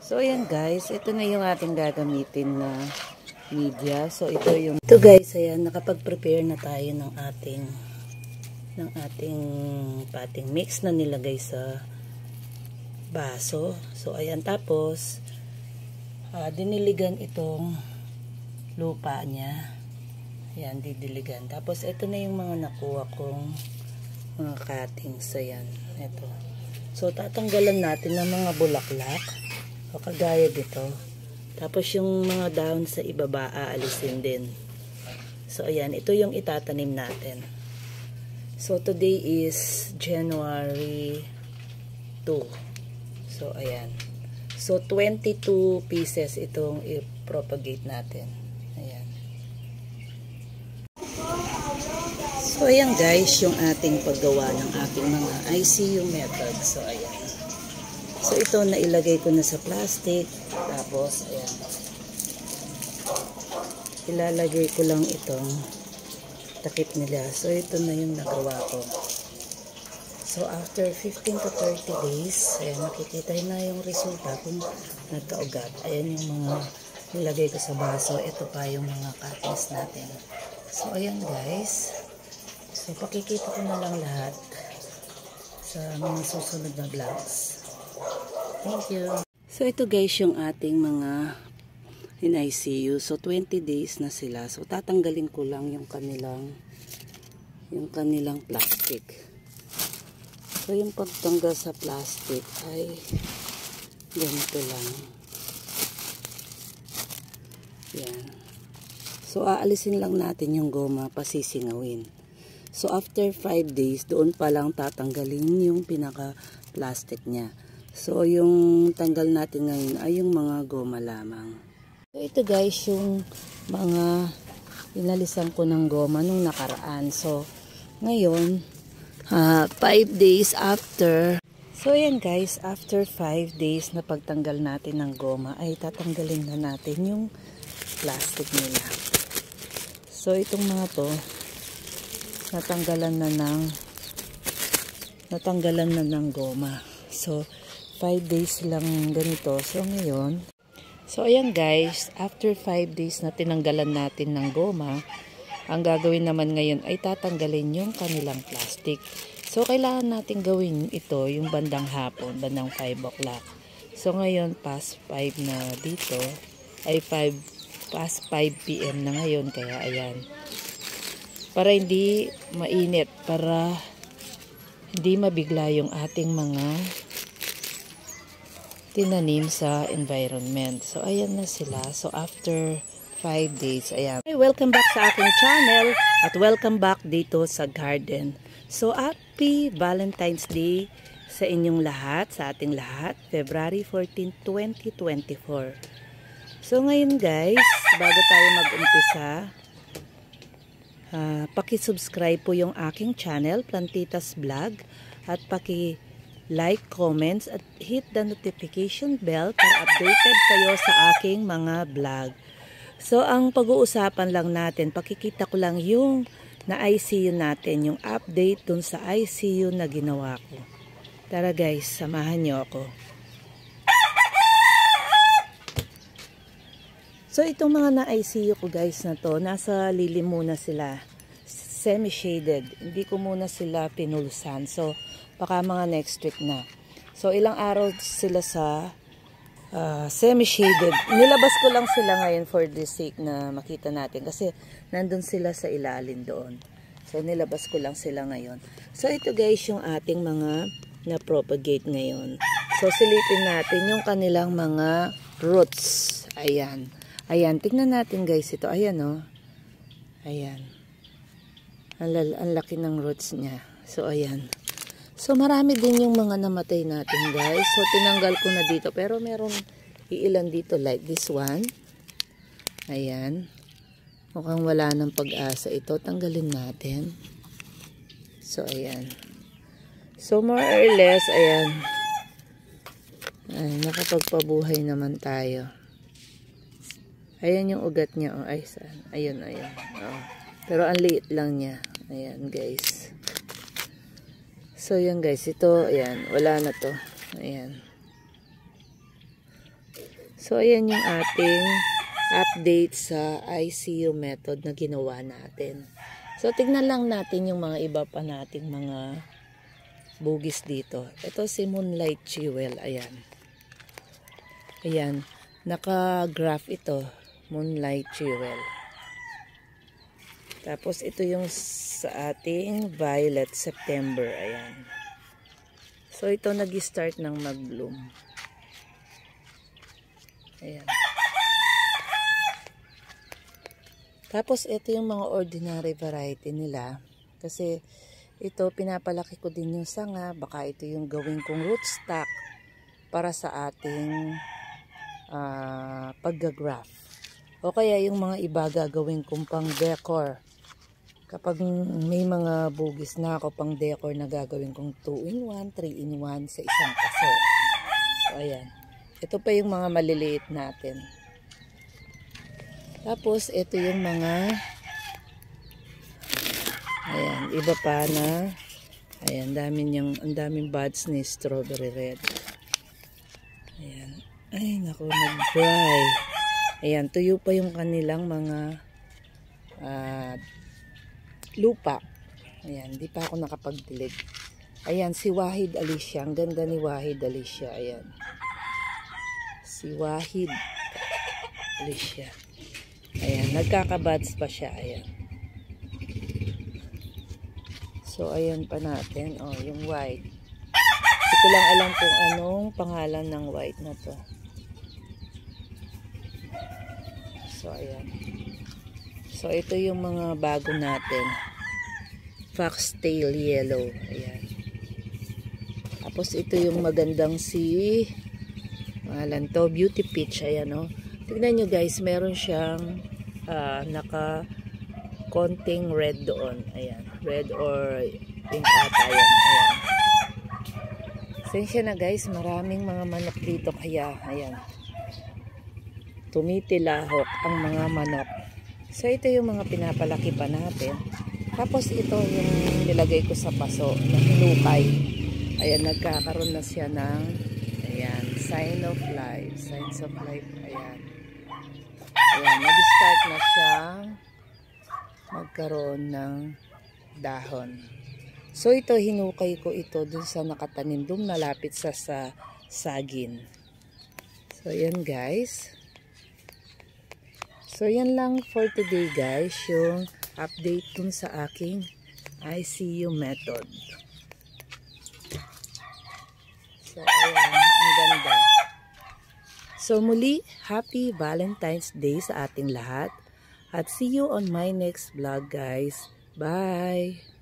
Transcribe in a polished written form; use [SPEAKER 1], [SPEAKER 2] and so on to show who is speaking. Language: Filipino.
[SPEAKER 1] So ayan guys, ito na yung ating gagamitin na media. So ito guys, ayan, nakapag-prepare na tayo ng ating potting mix na nilagay sa baso. So ayan, tapos diniligan itong lupa niya. Ayan, didiligan. Tapos ito na yung mga nakuha kong mga cuttings. Ayan, ito. So tatanggalan natin ng mga bulaklak o kagaya dito. Tapos yung mga dahon sa ibaba aalisin din. So ayan, ito yung itatanim natin. So today is January 2. So ayan. So 22 pieces itong i-propagate natin. Ayan. So ayan guys, yung ating paggawa ng ating mga ICU method. So ayan. So ito nailagay ko na sa plastic. Tapos ayan. Ilalagay ko lang itong takip nila. So ito na yung nagawa ko. So after 15 to 30 days, ayan, makikita na yung resulta kung nagkaugat. Ayan yung mga nilagay ko sa baso. Ito pa yung mga cuttings natin. So ayan guys. So pakikita ko na lang lahat sa mga susunod na vlogs. Thank you. So ito guys yung ating mga in ICU. So 20 days na sila. So tatanggalin ko lang yung kanilang plastic. So yung pagtanggal sa plastic ay ganito lang. Yan. So aalisin lang natin yung goma, pasisingawin. So after 5 days, doon pa lang tatanggalin yung pinaka plastic niya. So, yung tanggal natin ngayon ay yung mga goma lamang. So, ito guys, yung mga inalisan ko ng goma nung nakaraan. So, ngayon, 5 days after. So, yan guys, after 5 days na pagtanggal natin ng goma, ay tatanggalin na natin yung plastic nila. So, itong mga to, natanggalan na ng goma. So, 5 days lang ganito. So, ngayon, so, ayan guys, after 5 days na tinanggalan natin ng goma, ang gagawin naman ngayon ay tatanggalin yung kanilang plastic. So, kailangan natin gawin ito yung bandang hapon, bandang 5 o'clock. So, ngayon, past 5 na dito, ay past 5 PM na ngayon, kaya ayan. Para hindi mainit, para hindi mabigla yung ating mga tinanim sa environment. So, ayan na sila. So, after 5 days, ayan. Hey, welcome back sa aking channel at welcome back dito sa garden. So, happy Valentine's Day sa inyong lahat, sa ating lahat. February 14, 2024. So, ngayon guys, bago tayo mag-umpisa, paki-subscribe po yung aking channel, Plantitas Vlog, at like, comments, at hit the notification bell para updated kayo sa aking mga vlog. So, ang pag-uusapan lang natin, pakikita ko lang yung na-ICU natin, yung update dun sa ICU na ginawa ko. Tara guys, samahan nyo ako. So, itong mga na-ICU ko guys na to, nasa lilim muna sila. Semi-shaded. Hindi ko muna sila pinulsan. So, baka mga next week na. So, ilang araw sila sa semi-shaded. Nilabas ko lang sila ngayon for the sake na makita natin. Kasi, nandun sila sa ilalim doon. So, nilabas ko lang sila ngayon. So, ito guys yung ating mga na-propagate ngayon. So, silipin natin yung kanilang mga roots. Ayan. Ayan. Tingnan natin guys ito. Ayan o. Ayan. Ang laki ng roots niya. So, ayan. So, marami din yung mga namatay natin, guys. So, tinanggal ko na dito. Pero, meron iilan dito like this one. Ayan. Mukhang wala ng pag-asa ito. Tanggalin natin. So, ayan. So, more or less, ayan. Ay, nakapagpabuhay naman tayo. Ayan yung ugat niya. Oh, ay, saan? Ayun, ayun. Oh. Pero, ang liit lang niya. Ayan, guys. So, yan guys. Ito, ayan. Wala na to. Ayan. So, ayan yung ating update sa ICU method na ginawa natin. So, tignan lang natin yung mga iba pa nating mga bugis dito. Ito si Moonlight Jewel. Ayan. Ayan. Naka-graph ito. Moonlight Jewel. Tapos, ito yung sa ating Violet September. Ayan. So, ito nag-start ng mag-bloom. Ayan. Tapos, ito yung mga ordinary variety nila. Kasi, ito, pinapalaki ko din yung sanga. Baka ito yung gawin kong rootstock para sa ating paggagraph. O kaya yung mga iba gagawin kong pang decor. Kapag may mga bugis na ako pang decor na gagawin kong 2-in-1, 3-in-1 sa isang paso. So, ayan. Ito pa yung mga maliliit natin. Tapos, ito yung mga ayan, iba pa na ayan, ang daming buds ni strawberry red. Ayan. Ay, naku, nag-dry. Ayan, tuyo pa yung kanilang mga lupa. Ayan, di pa ako nakapagdilig. Ayan, si Wahid Alicia. Ang ganda ni Wahid Alicia. Ayan. Si Wahid Alicia. Ayan, nagkakabuds pa siya. Ayan. So, ayan pa natin. Oh, yung white. Hindi ko lang alam kung anong pangalan ng white na to. So, ayan. So, ito yung mga bago natin. Foxtail yellow. Ayan. Tapos, ito yung magandang si pangalan to, Beauty Peach. Ayan, oh. Tignan nyo guys, meron siyang naka konting red doon. Ayan. Red or pink ata yan. Ayan. Sensya na guys, maraming mga manok dito. Kaya, ayan. Tumitilahok ang mga manok. So, ito yung mga pinapalaki pa natin. Tapos, ito yung nilagay ko sa paso na hinukay. Ayan, nagkakaroon na siya ng ayan, signs of life. Ayan. Ayan, nag-start na siyang magkaroon ng dahon. So, ito, hinukay ko ito dun sa nakatanim, dun malapit sa sagin. So, ayan guys. So, yan lang for today guys, yung update dun sa aking ICU method. So, ayan, ang ganda. So, muli, Happy Valentine's Day sa ating lahat. At see you on my next vlog, guys. Bye!